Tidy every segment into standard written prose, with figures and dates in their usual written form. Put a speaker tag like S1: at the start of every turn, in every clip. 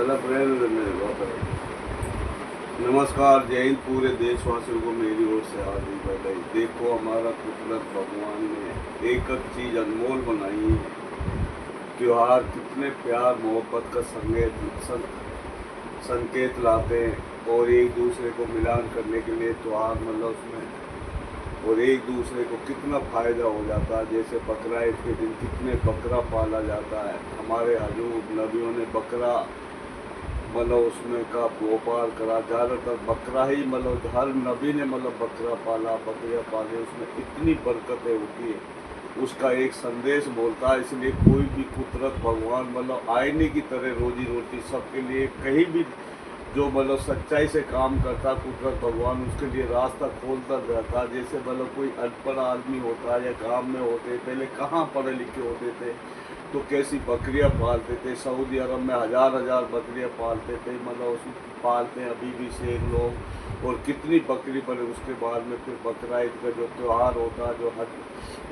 S1: चला प्रेम मेरे बाबा। नमस्कार, जय हिंद। पूरे देशवासियों को मेरी ओर से हार्दिक बधाई। देखो, हमारा कुदरत भगवान ने एक एक चीज़ अनमोल बनाई है। त्योहार कितने प्यार मोहब्बत का संकेत लाते हैं और एक दूसरे को मिलान करने के लिए त्योहार उसमें और एक दूसरे को कितना फ़ायदा हो जाता है। जैसे बकरा ईद के दिन कितने बकरा पाला जाता है। हमारे हजूर नबियों ने बकरा उसमें का व्यापार करा। ज़्यादातर बकरा ही हर नबी ने बकरा पाला, बकरियाँ पाले। उसमें इतनी बरकतें होती है, उसका एक संदेश बोलता है। इसलिए कोई भी कुदरत भगवान आईने की तरह रोजी रोटी सबके लिए कहीं भी जो सच्चाई से काम करता कुदरत भगवान उसके लिए रास्ता खोलता रहता। जैसे कोई अनपढ़ आदमी होता है या गाँव में होते, पहले कहाँ पढ़े लिखे होते थे तो कैसी बकरियां पालते थे। सऊदी अरब में हज़ार हज़ार बकरियां पालते थे, उसमें पालते हैं अभी भी शेख लोग। और कितनी बकरी पले उसके बाद में फिर बकरा ईद का जो त्यौहार होता है, जो हज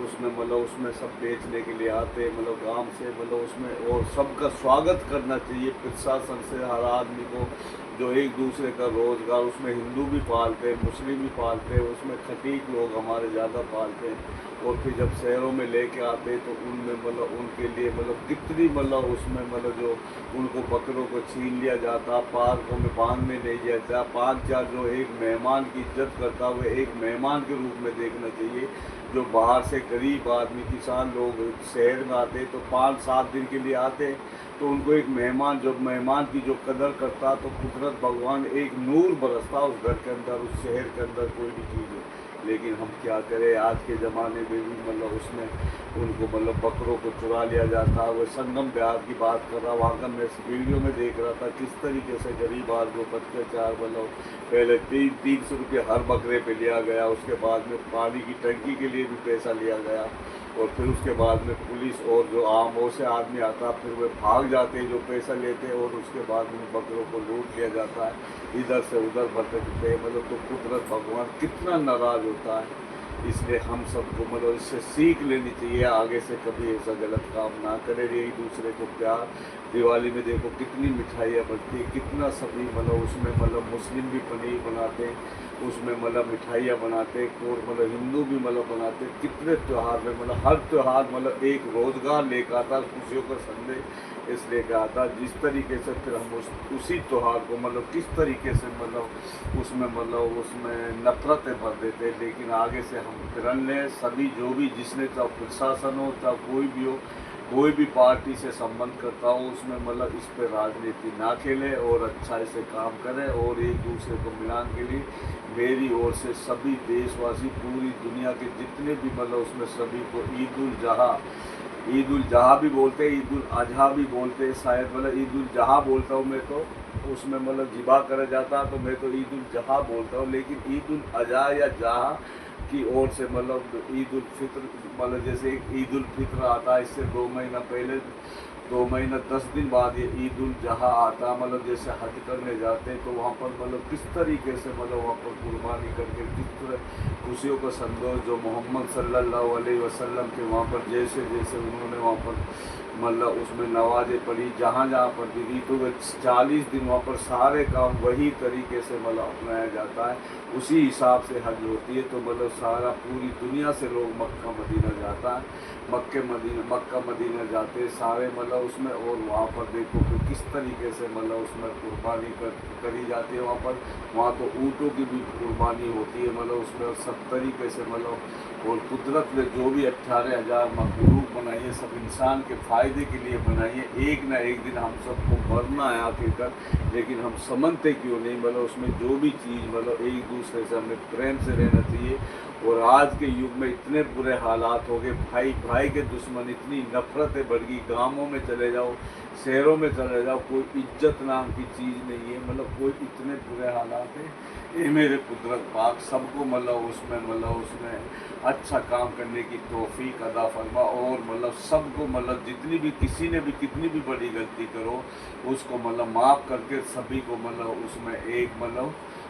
S1: उसमें उसमें सब बेचने के लिए आते हैं गांव से उसमें। और सबका स्वागत करना चाहिए प्रशासन से, हर आदमी को जो एक दूसरे का रोज़गार। उसमें हिंदू भी पालते हैं, मुस्लिम भी पालते हैं, उसमें खटीक लोग हमारे ज़्यादा पालते हैं। और फिर जब शहरों में लेके आते हैं तो उनमें उनके लिए कितनी उसमें जो उनको बकरों को छीन लिया जाता, पार्कों में बांधने नहीं जाता। 5-4 जो एक मेहमान की इज्जत करता हुआ एक मेहमान के रूप में देखना चाहिए। जो बाहर से गरीब आदमी किसान लोग शहर में आते तो 5-7 दिन के लिए आते, तो उनको एक मेहमान, जब मेहमान की जो कदर करता तो कुदरत भगवान एक नूर बरसता उस घर के अंदर, उस शहर के अंदर कोई भी चीज़ है। लेकिन हम क्या करें, आज के ज़माने में भी उसमें उनको बकरों को चुरा लिया जाता। वो संगम बिहार की बात कर रहा, वहाँ का मैं इस वीडियो में देख रहा था किस तरीके से गरीब आदमी को अत्याचार पहले 300 रुपये हर बकरे पे लिया गया। उसके बाद में पानी की टंकी के लिए भी पैसा लिया गया। और फिर उसके बाद में पुलिस और जो आम से आदमी आता फिर वे भाग जाते हैं जो पैसा लेते हैं। और उसके बाद में बकरों को लूट लिया जाता है, इधर से उधर भटकते हैं। तो कुदरत भगवान कितना नाराज़ होता है। इसलिए हम सबको इससे सीख लेनी चाहिए, आगे से कभी ऐसा गलत काम ना करें। एक दूसरे को प्यार। दिवाली में देखो कितनी मिठाइयाँ बनती है, कितना सभी उसमें मुस्लिम भी पनीर बनाते हैं, उसमें मिठाइयाँ बनाते हैं। और हिंदू भी बनाते हैं। कितने त्यौहार में हर त्यौहार एक रोज़गार लेकर आता, खुशियों का संदेश इसलिए कहा था। जिस तरीके से फिर हम उसी त्यौहार को किस तरीके से उसमें उसमें नफरतें भर देते। लेकिन आगे से हम फिर लें सभी, जो भी जिसने, चाहे प्रशासन हो चाहे कोई भी हो, कोई भी पार्टी से संबंध करता हो, उसमें इस पर राजनीति ना खेले और अच्छा से काम करें। और एक दूसरे को मिलान के लिए मेरी ओर से सभी देशवासी, पूरी दुनिया के जितने भी उसमें सभी को ईद उल जहा भी बोलते हैं, ईद उल अजहा भी बोलते हैं शायद। ईद उल जहा बोलता हूँ मैं, तो उसमें ज़िबा करा जाता, तो मैं तो ईद उल जहा बोलता हूँ। लेकिन ईद उल अजहा या जहा की ओर से ईद उल फित्र जैसे एक ईद उल फित्र आता है, इससे 2 महीना पहले, 2 महीना 10 दिन बाद ये ईद उल जहा आता। जैसे हज करने जाते हैं तो वहाँ पर किस तरीके से वहाँ पर कुर्बानी करके किस तरह खुशियों का संदेश जो मोहम्मद सल्लल्लाहु अलैहि वसल्लम के वहाँ पर जैसे जैसे उन्होंने वहाँ पर उसमें नवाज़ें पढ़ी, जहाँ जहाँ पर भी तो 40 दिन वहाँ पर सारे काम वही तरीके से अपनाया जाता है। उसी हिसाब से हज होती है। तो सारा पूरी दुनिया से लोग मक्का मदीना जाता है, मक्का मदीना जाते हैं सारे उसमें। और वहाँ पर देखो कि किस तरीके से उसमें कुर्बानी करी जाती है। वहाँ तो ऊँटों की भी कुर्बानी होती है उसमें सब तरीके से और कुदरत ने जो भी 18,000 मखलूक बनाई है, सब इंसान के फ़ायदे के लिए बनाई है। एक ना एक दिन हम सबको मरना है आखिरकार, लेकिन हम समझते क्यों नहीं। उसमें जो भी चीज़ एक दूसरे से हमें प्रेम से रहना चाहिए। और आज के युग में इतने बुरे हालात हो गए, भाई भाई के दुश्मन, इतनी नफरतें बढ़ गई। गाँवों में चले जाओ, शहरों में चले जाओ, कोई इज्जत नाम की चीज़ नहीं है। कोई इतने बुरे हालात हैं। ये मेरे कुदरत पाक सबको उसमें अच्छा काम करने की तौफीक अदा फरमा। और सबको जितनी भी किसी ने भी कितनी भी बड़ी गलती करो उसको माफ़ करके सभी को उसमें एक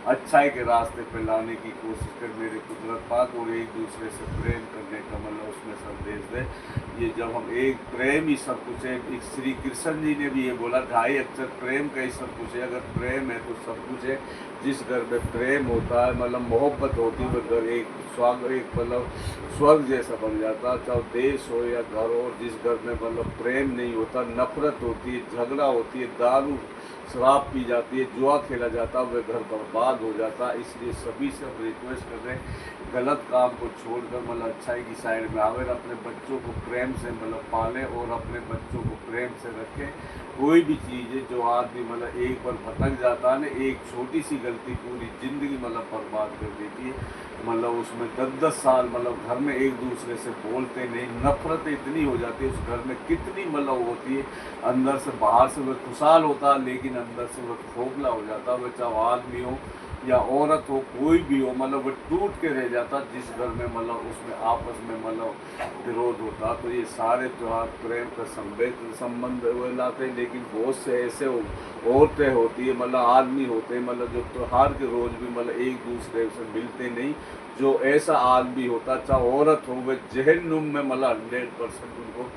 S1: अच्छाई के रास्ते पे लाने की कोशिश कर मेरे कुदरत पाक। और एक दूसरे से प्रेम करने का उसमें संदेश दे। ये जब हम एक प्रेम ही सब कुछ है। एक श्री कृष्ण जी ने भी ये बोला, ढाई अक्षर प्रेम का ही सब कुछ है। अगर प्रेम है तो सब कुछ है। जिस घर में प्रेम होता है, मतलब मोहब्बत होती है, वो घर एक मतलब स्वर्ग जैसा बन जाता है। चाहे देश हो या घर हो, जिस घर में मतलब प्रेम नहीं होता, नफरत होती है, झगड़ा होती है, दारू शराब पी जाती है, जुआ खेला जाता है, वह घर बर्बाद हो जाता है। इसलिए सभी से हम रिक्वेस्ट कर रहे हैं, गलत काम को छोड़कर मतलब अच्छाई की साइड में आवे, अपने बच्चों को प्रेम से मतलब पालें और अपने बच्चों को प्रेम से रखें। कोई भी चीज़ है जो आदमी मतलब एक बार भटक जाता है ना, एक छोटी सी गलती पूरी ज़िंदगी मतलब बर्बाद कर देती है। मतलब उसमें 10-10 साल मतलब घर में एक दूसरे से बोलते नहीं, नफरत इतनी हो जाती है उस घर में, कितनी मतलब होती है। अंदर से बाहर से वह खुशहाल होता है, लेकिन अंदर से वह खोखला हो जाता है। वह चाहे आदमी हो या औरत हो, कोई भी हो, मतलब वह टूट के रह जाता जिस घर में मतलब उसमें आपस में मतलब विरोध होता। तो ये सारे त्यौहार प्रेम का संबंध लाते हैं। लेकिन बहुत से ऐसे औरतें होती है, मतलब आदमी होते हैं, मतलब जो त्यौहार के रोज भी मतलब एक दूसरे से मिलते नहीं। जो ऐसा आदमी होता, चाहे औरत हो, वह जहन्नुम में मतलब 100% उनको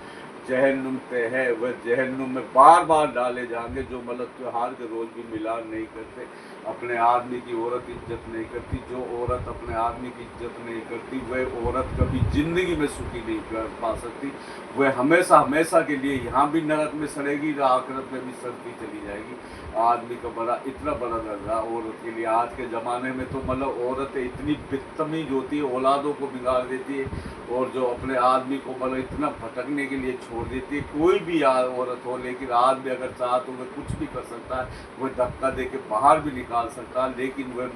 S1: जहन्नुम तय है। वह जहन्नुम में बार बार डाले जाएंगे, जो मतलब त्यौहार के रोज भी मिलान नहीं करते, अपने आदमी की औरत इज्जत नहीं करती। जो औरत अपने आदमी की इज्जत नहीं करती, वह औरत कभी जिंदगी में सुखी नहीं कर पा सकती। वह हमेशा हमेशा के लिए यहाँ भी नरक में सड़ेगी, आखिरत में भी सड़ती चली जाएगी। आदमी का बड़ा इतना बड़ा दर्जा औरत के लिए। आज के ज़माने में तो मतलब औरतें इतनी बदतमीज होती है, औलादों को बिगाड़ देती है, और जो अपने आदमी को मतलब इतना भटकने के लिए छोड़ देती है। कोई भी औरत हो, लेकिन आदमी अगर चाह तो वह कुछ भी कर सकता है, वह धक्का दे के बाहर भी निकाल सकता है। लेकिन वह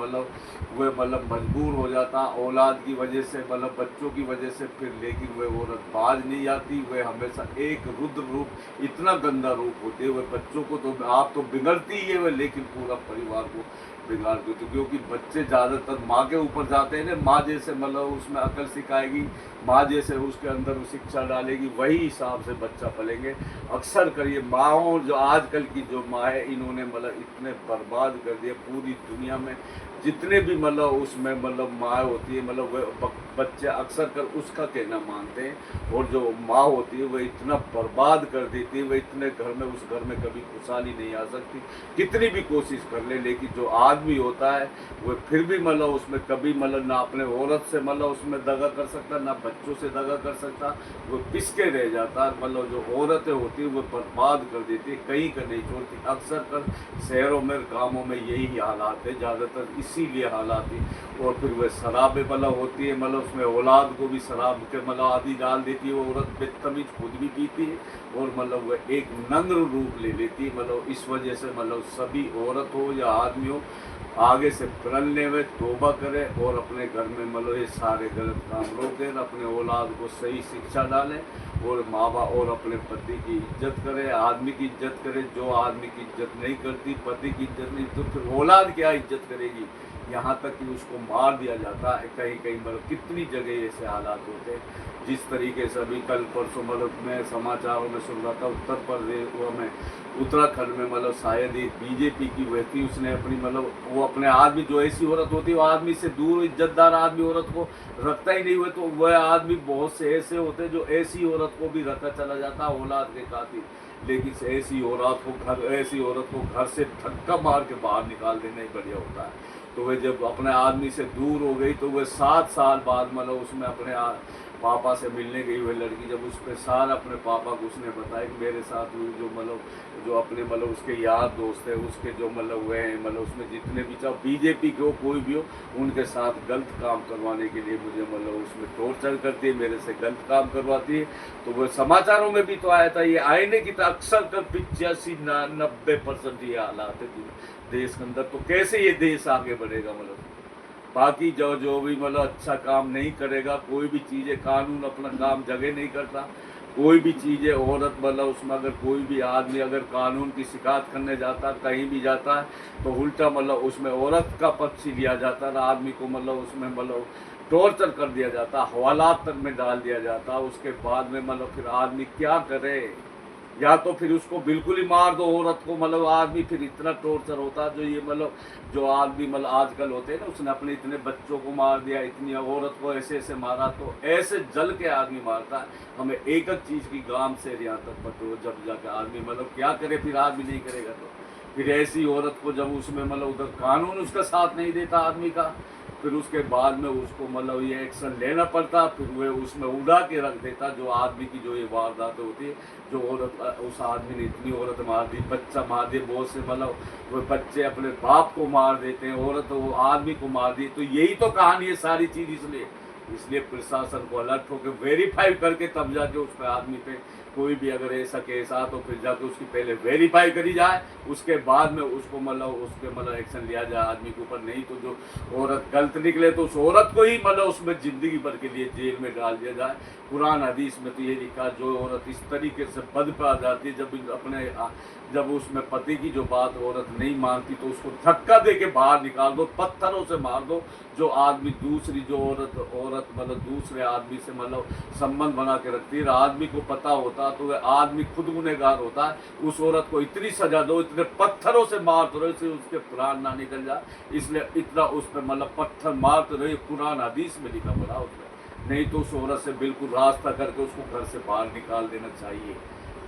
S1: मजबूर हो जाता औलाद की वजह से, मतलब बच्चों की वजह से फिर। लेकिन वह औरत बाज नहीं आती, वह हमेशा एक रुद्र रूप, इतना गंदा रूप होती है। वह बच्चों को तो आप तो बिगड़ती ही है वह, लेकिन पूरा परिवार को बिगाड़ देती है। क्योंकि बच्चे ज़्यादातर माँ के ऊपर जाते हैं ना, माँ जैसे मतलब उसमें अकल सिखाएगी, माँ जैसे उसके अंदर वो शिक्षा डालेगी, वही हिसाब से बच्चा पलेंगे। अक्सर करिए माँओं, जो आजकल की जो माँ है, इन्होंने मतलब इतने बर्बाद कर दिए पूरी दुनिया में। जितने भी मतलब उसमें मतलब माँ होती है, मतलब वह बच्चे अक्सर कर उसका कहना मानते हैं। और जो माँ होती है वह इतना बर्बाद कर देती है, वह इतने घर में, उस घर में कभी खुशहाली नहीं आ सकती, कितनी भी कोशिश कर ले। लेकिन जो आदमी होता है वह फिर भी मतलब उसमें कभी मतलब ना अपने औरत से मतलब उसमें दगा कर सकता, ना बच्चों से दगा कर सकता, वो पिसके रह जाता है। मतलब जो औरतें होती है वो बर्बाद कर देती है, कहीं का नहीं छोड़ती। अक्सर कर शहरों में, गाँवों में यही हालात है ज़्यादातर, इसीलिए हालात है। और फिर वह शराबें मतलब होती है, मतलब उसमें औलाद को भी शराब के मतलब आदि डाल देती है। वो औरत बेतमीज खुद भी पीती है, और मतलब वह एक नंग रूप ले लेती है। मतलब इस वजह से मतलब सभी औरत हो या आदमी हो, आगे से प्रण लेवे, तौबा करे, और अपने घर में मतलब ये सारे गलत काम रोकें, अपने औलाद को सही शिक्षा डालें, और माँ बाप और अपने पति की इज्जत करे, आदमी की इज्जत करे। जो आदमी की इज्जत नहीं करती, पति की इज्जत नहीं, तो फिर औलाद क्या इज्जत करेगी। यहाँ तक कि उसको मार दिया जाता है कहीं कहीं, मतलब कितनी जगह ऐसे हालात होते हैं। जिस तरीके से अभी कल परसों मतलब मैं समाचारों में सुन रहा था, उत्तर प्रदेश में, उत्तराखंड में मतलब शायद एक बीजेपी की व्यक्ति, उसने अपनी मतलब वो अपने आदमी, जो ऐसी औरत होती है वो आदमी से दूर, इज्जतदार आदमी औरत को रखता ही नहीं हुआ। तो वह आदमी, बहुत से ऐसे होते हैं जो ऐसी औरत को भी रखा चला जाता है औलाद के खातिर। लेकिन ऐसी औरत को घर से धक्का मार के बाहर निकाल देना ही बढ़िया होता है। तो वह जब अपने आदमी से दूर हो गई, तो वह 7 साल बाद मतलब उसमें अपने पापा से मिलने गई। वह लड़की जब उस पर सारा अपने पापा को उसने बताया कि मेरे साथ जो अपने मतलब उसके यार दोस्त है, उसके जो मतलब हुए हैं, मतलब उसमें जितने भी, चाहे बीजेपी के हो कोई भी हो, उनके साथ गलत काम करवाने के लिए मुझे मतलब उसमें टॉर्चर करती है, मेरे से गलत काम करवाती है। तो वह समाचारों में भी तो आया था, ये आईने की तो अक्सर कर 85-90% ये हालात है देश के अंदर। तो कैसे ये देश आगे बढ़ेगा। मतलब बाकी जो भी मतलब अच्छा काम नहीं करेगा, कोई भी चीज़ें, कानून अपना काम जगह नहीं करता, कोई भी चीज़ें, औरत मतलब उसमें अगर कोई भी आदमी अगर कानून की शिकायत करने जाता है, कहीं भी जाता है, तो उल्टा मतलब उसमें औरत का पक्ष ही लिया जाता है, आदमी को मतलब उसमें मतलब टॉर्चर कर दिया जाता, हवालात तक में डाल दिया जाता। उसके बाद में मतलब फिर आदमी क्या करे। या तो फिर उसको बिल्कुल ही मार दो औरत को, मतलब आदमी फिर इतना टॉर्चर होता है। जो ये मतलब जो आदमी मतलब आजकल होते हैं ना, उसने अपने इतने बच्चों को मार दिया, इतनी औरत को ऐसे ऐसे मारा, तो ऐसे जल के आदमी मारता है। हमें एक एक चीज़ की गांव से यहाँ तक पता हो, जब जाकर आदमी मतलब क्या करे, फिर आदमी नहीं करेगा तो फिर ऐसी औरत को जब उसमें मतलब उधर कानून उसका साथ नहीं देता आदमी का, फिर उसके बाद में उसको मतलब ये एक्शन लेना पड़ता, फिर वह उसमें उड़ा के रख देता। जो आदमी की जो ये वारदातें होती है, जो औरत उस आदमी ने इतनी औरत मार दी, बच्चा मार दिए, बहुत से मतलब वो बच्चे अपने बाप को मार देते हैं, औरत वो आदमी को मार दी। तो यही तो कहानी है सारी चीज़। इसलिए प्रशासन को अलर्ट होकर वेरीफाई करके तब जाके उस पर आदमी पे कोई भी अगर ऐसा केस आ, तो फिर जाके उसकी पहले वेरीफाई करी जाए, उसके बाद में उसको मतलब उसके मतलब एक्शन लिया जाए आदमी के ऊपर। नहीं तो जो औरत गलत निकले तो उस औरत को ही मतलब उसमें ज़िंदगी भर के लिए जेल में डाल दिया जाए। कुरान हदीस में तो ये लिखा, जो औरत इस तरीके से बद पे आ जाती है, जब उसमें पति की जो बात औरत नहीं मानती, तो उसको धक्का दे के बाहर निकाल दो, पत्थरों से मार दो। जो आदमी दूसरी जो औरत मतलब दूसरे आदमी से मतलब संबंध बना के रखती है, आदमी को पता होता तो वह आदमी खुद गुनहगार होता है। उस औरत को इतनी सजा दो, इतने पत्थरों से मारते रहो इससे उसके प्राण ना निकल जाए, इसलिए इतना उस पर मतलब पत्थर मारते रहो। कुरान हदीस में लिखा पड़ा उसमें। नहीं तो उस औरत से बिल्कुल रास्ता करके उसको घर से बाहर निकाल देना चाहिए।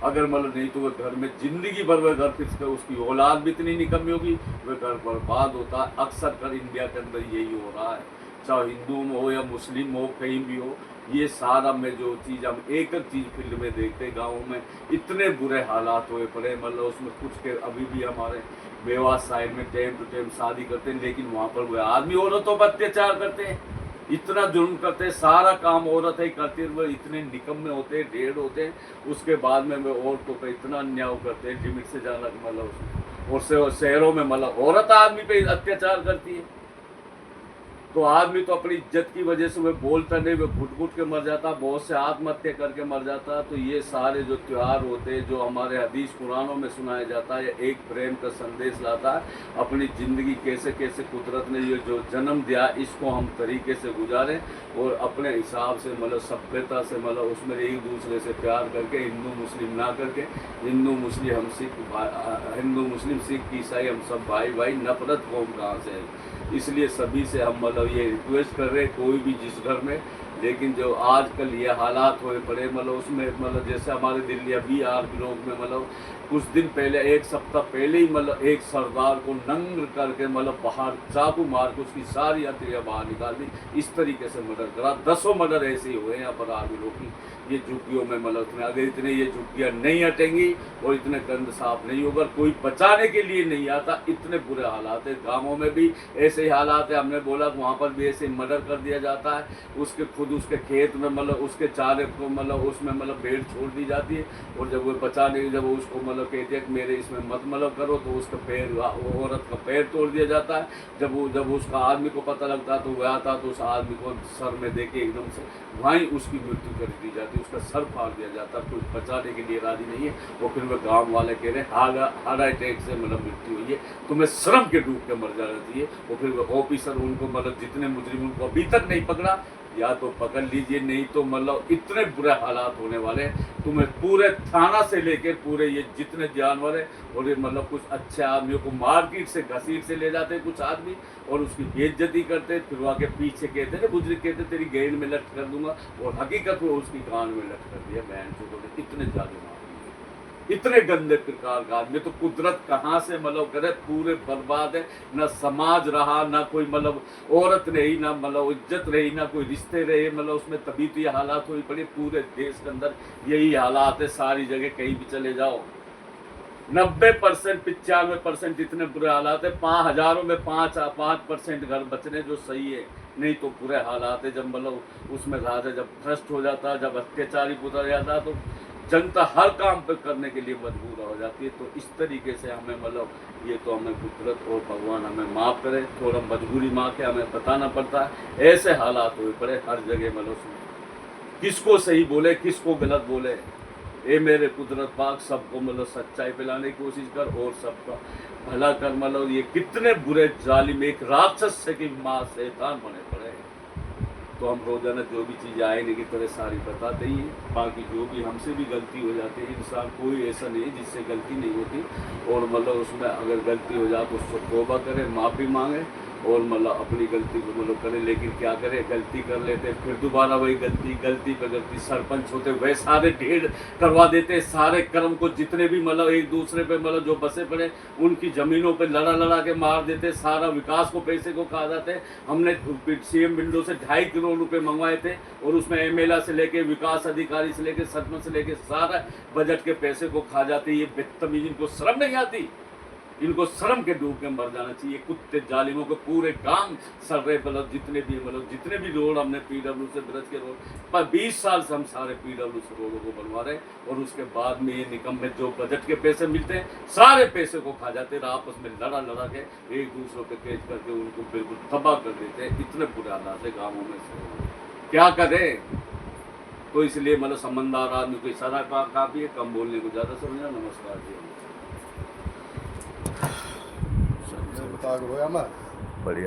S1: अगर मतलब नहीं तो वह घर में जिंदगी भर वह घर फिर उसकी औलाद भी इतनी निकम्मी होगी, वह घर बर्बाद होता है। अक्सर कर इंडिया के अंदर यही हो रहा है, चाहे हिंदू में हो या मुस्लिम हो, कहीं भी हो। ये सारा में जो चीज़ हम एक एक चीज़ फील्ड में देखते हैं, गाँव में इतने बुरे हालात हुए पड़े, मतलब उसमें कुछ के अभी भी हमारे मेवात साइड में टाइम टू टाइम शादी करते हैं, लेकिन वहाँ पर वह आदमी औरतों पर अत्याचार करते हैं, इतना जुल्म करते हैं, सारा काम औरत ही करती है। वो इतने निकम्मे होते हैं, ढेर होते हैं। उसके बाद में वे औरतों पर इतना अन्याय करते हैं, लिमिट से ज़्यादा मतलब। और शहरों में मतलब औरत आदमी पे अत्याचार करती है, तो आदमी तो अपनी इज्जत की वजह से वह बोलता नहीं, वह घुट घुट के मर जाता, बहुत से आत्महत्या करके मर जाता। तो ये सारे जो त्यौहार होते हैं, जो हमारे हदीस कुरानों में सुनाया जाता है, एक प्रेम का संदेश लाता है। अपनी ज़िंदगी कैसे कैसे कुदरत ने ये जो जन्म दिया, इसको हम तरीके से गुजारें और अपने हिसाब से मतलब सभ्यता से मतलब उसमें एक दूसरे से प्यार करके, हिंदू मुस्लिम ना करके, हिंदू मुस्लिम हम सिख, हिंदू मुस्लिम सिख ईसाई हम सब भाई भाई, नफरत कौम कहाँ से है। इसलिए सभी से हम मतलब ये रिक्वेस्ट कर रहे हैं, कोई भी जिस घर में, लेकिन जो आजकल ये हालात हुए पड़े मतलब उसमें मतलब जैसे हमारे दिल्ली अभी लोग में मतलब कुछ दिन पहले, एक सप्ताह पहले ही मतलब एक सरदार को नंग करके मतलब बाहर चाकू मार के उसकी सारी हथेलियाँ बाहर निकाल दी। इस तरीके से मर्डर करा, 10 मर्डर ऐसे ही हुए यहाँ पर आर्मी लोग की। ये झुग्गियों में मतलब अगर इतने ये झुग्गियाँ नहीं हटेंगी और इतने गंद साफ नहीं होगा, कोई बचाने के लिए नहीं आता। इतने बुरे हालात है, गाँवों में भी ऐसे ही हालात है। हमने बोला वहाँ पर भी ऐसे मर्डर कर दिया जाता है, उसके खुद उसके खेत में मतलब उसके चारे को मतलब उसमें मतलब भेड़ छोड़ दी जाती है, और जब वो बचाने जब उसको मतलब कहते हैं कि मेरे इसमें मत मतलब करो, तो उसका पैर, वो औरत का पैर तोड़ दिया जाता है। जब उसका आदमी को पता लगता है तो वह आता, तो उस आदमी को सर में देके एकदम से वहीं उसकी मृत्यु कर दी जाती है, उसका सर फाड़ दिया जाता है। कोई बचाने के लिए राजी नहीं है। और फिर वह गाँव वाले कह रहे हैं हार्ट अटैक से मतलब मृत्यु हुई है, तुम्हें श्रम के डूब के मर जाना चाहिए। और फिर वह ऑफिसर उनको मतलब जितने मुजरिम उनको अभी तक नहीं पकड़ा, या तो पकड़ लीजिए, नहीं तो मतलब इतने बुरे हालात होने वाले हैं। तुम्हें पूरे थाना से लेकर पूरे ये जितने जानवर है, और ये मतलब कुछ अच्छे आदमियों को मार्केट से घसीट से ले जाते हैं कुछ आदमी, और उसकी बेइज्जती करते, फिर वहाँ के पीछे कहते हैं बुजुर्ग कहते तेरी गेंद में लट कर दूंगा, और हकीकत में उसकी कान में लट कर दिया। बहन चोद इतने ज़्यादा मार, इतने गंदे प्रकार का आदमी। तो कुदरत कहाँ से मतलब करे, पूरे बर्बाद है। ना समाज रहा, ना कोई मतलब औरत रही, ना मतलब इज्जत रही, ना कोई रिश्ते रहे मतलब उसमें। तभी तो ये हालात हुई पड़ी। पूरे देश के अंदर यही हालात है, सारी जगह कहीं भी चले जाओ 90% 95% इतने बुरे हालात है। 5,000 में 5% घर बचने जो सही है, नहीं तो बुरे हालात है। जब मतलब उसमें राजा जब भ्रष्ट हो जाता है, जब अत्याचारी गुजर जाता है, तो जनता हर काम पे करने के लिए मजबूर हो जाती है। तो इस तरीके से हमें मतलब ये तो हमें कुदरत और भगवान हमें माफ़ करे, थोड़ा मजबूरी माँ के हमें बताना पड़ता है। ऐसे हालात हुए पड़े हर जगह मतलब किसको सही बोले किसको गलत बोले। ये मेरे कुदरत पाक सबको मतलब सच्चाई पिलाने की कोशिश कर और सबका भला कर। मतलब ये कितने बुरे जालिम एक राक्षस से की माँ शैतान बने पड़े।
S2: तो हम रोजाना जो भी चीज़ें आईने की तरह सारी बताते ही हैं। बाकी जो भी हमसे भी गलती हो जाती है, इंसान कोई ऐसा नहीं है जिससे गलती नहीं होती। और मतलब उसमें अगर गलती हो जाए तो उसको तौबा करे, माफ़ी मांगे और मतलब अपनी गलती को मतलब करे। लेकिन क्या करे, गलती कर लेते फिर दोबारा वही गलती पे गलती। सरपंच होते वह सारे ढेर करवा देते, सारे कर्म को जितने भी मतलब एक दूसरे पे मतलब जो बसे पड़े उनकी ज़मीनों पे लड़ा के मार देते, सारा विकास को पैसे को खा जाते। हमने सीएम विंडो से 2.5 करोड़ रुपए मंगवाए थे और उसमें एमएलए से लेके विकास अधिकारी से लेके सरपंच से लेके सारा बजट के पैसे को खा जाते। ये बदतमीज, इनको शर्म नहीं आती? इनको शर्म के डूब के मर जाना चाहिए। कुत्ते जालिमों के पूरे काम सर रहे। मतलब जितने भी रोड हमने पीडब्ल्यू से ब्रज के रोड पर 20 साल से हम सारे पीडब्ल्यू से रोडों को बनवा रहे हैं और उसके बाद में ये निकम में जो बजट के पैसे मिलते हैं सारे पैसे को खा जाते हैं। आपस में लड़ा के एक दूसरे पे केस करके उनको बिल्कुल तबाह कर देते हैं। इतने बुरे हालात है गाँवों में से, क्या करें? तो इसलिए मतलब समझदार आदमी को इशारा काफ़ी है, कम बोलने को ज़्यादा समझना। नमस्कार जी।
S3: बढ़िया।